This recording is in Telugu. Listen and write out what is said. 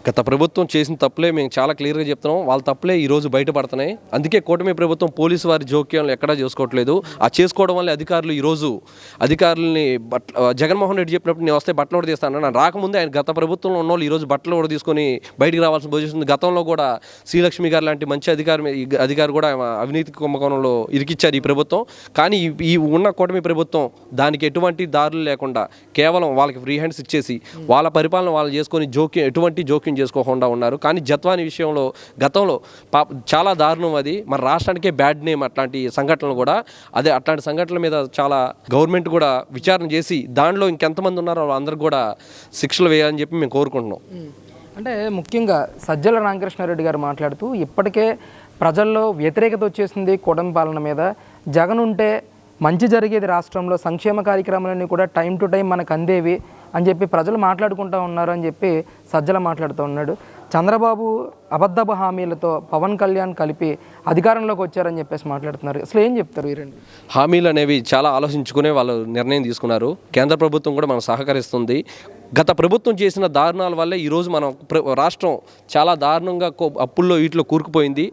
గత ప్రభుత్వం చేసిన తప్పులే మేము చాలా క్లియర్గా చెప్తున్నాం. వాళ్ళ తప్పులే ఈరోజు బయటపడుతున్నాయి. అందుకే కూటమి ప్రభుత్వం పోలీసు వారి జోక్యాలు ఎక్కడా చేసుకోవట్లేదు. ఆ చేసుకోవడం వల్ల అధికారులు ఈరోజు అధికారులని జగన్మోహన్ రెడ్డి చెప్పినప్పుడు నేను వస్తే బట్టలు కూడా తీస్తాను నన్ను రాకముందే ఆయన గత ప్రభుత్వంలో ఉన్న వాళ్ళు ఈరోజు బట్టలు కూడా తీసుకొని బయటికి రావాల్సిన పొజిషన్. గతంలో కూడా శ్రీలక్ష్మి గారు లాంటి మంచి అధికారి కూడా అవినీతి కుంభకోణంలో ఇరికిచ్చారు ఈ ప్రభుత్వం. కానీ ఈ ఉన్న కూటమి ప్రభుత్వం దానికి ఎటువంటి దారులు లేకుండా కేవలం వాళ్ళకి ఫ్రీ హ్యాండ్స్ ఇచ్చేసి వాళ్ళ పరిపాలన వాళ్ళు చేసుకొని ఎటువంటి జోక్యం చేసుకోకుండా ఉన్నారు. కానీ జత్వాని విషయంలో గతంలో చాలా దారుణం అది. మన రాష్ట్రానికే బ్యాడ్ నేమ్ అట్లాంటి సంఘటనలు కూడా. అట్లాంటి సంఘటనల మీద చాలా గవర్నమెంట్ కూడా విచారణ చేసి దాంట్లో ఇంకెంతమంది ఉన్నారో వాళ్ళందరికీ కూడా శిక్షలు వేయాలని చెప్పి మేము కోరుకుంటున్నాం. అంటే ముఖ్యంగా సజ్జల రామకృష్ణారెడ్డి గారు మాట్లాడుతూ ఇప్పటికే ప్రజల్లో వ్యతిరేకత వచ్చేసింది కూటమి పాలన మీద. జగన్ ఉంటే మంచి జరిగేది, రాష్ట్రంలో సంక్షేమ కార్యక్రమాలన్నీ కూడా టైం టు టైం మనకు అందేవి అని చెప్పి ప్రజలు మాట్లాడుకుంటూ ఉన్నారు అని చెప్పి సజ్జల మాట్లాడుతూ ఉన్నాడు. చంద్రబాబు అబద్ధపు హామీలతో పవన్ కళ్యాణ్ కలిపి అధికారంలోకి వచ్చారని చెప్పేసి మాట్లాడుతున్నారు. అసలు ఏం చెప్తారు ఈ రెండు హామీలు అనేవి? చాలా ఆలోచించుకునే వాళ్ళు నిర్ణయం తీసుకున్నారు. కేంద్ర ప్రభుత్వం కూడా మనకు సహకరిస్తుంది. గత ప్రభుత్వం చేసిన దారుణాల వల్లే ఈరోజు మనం రాష్ట్రం చాలా దారుణంగా అప్పుల్లో వీటిలో కూరుకుపోయింది.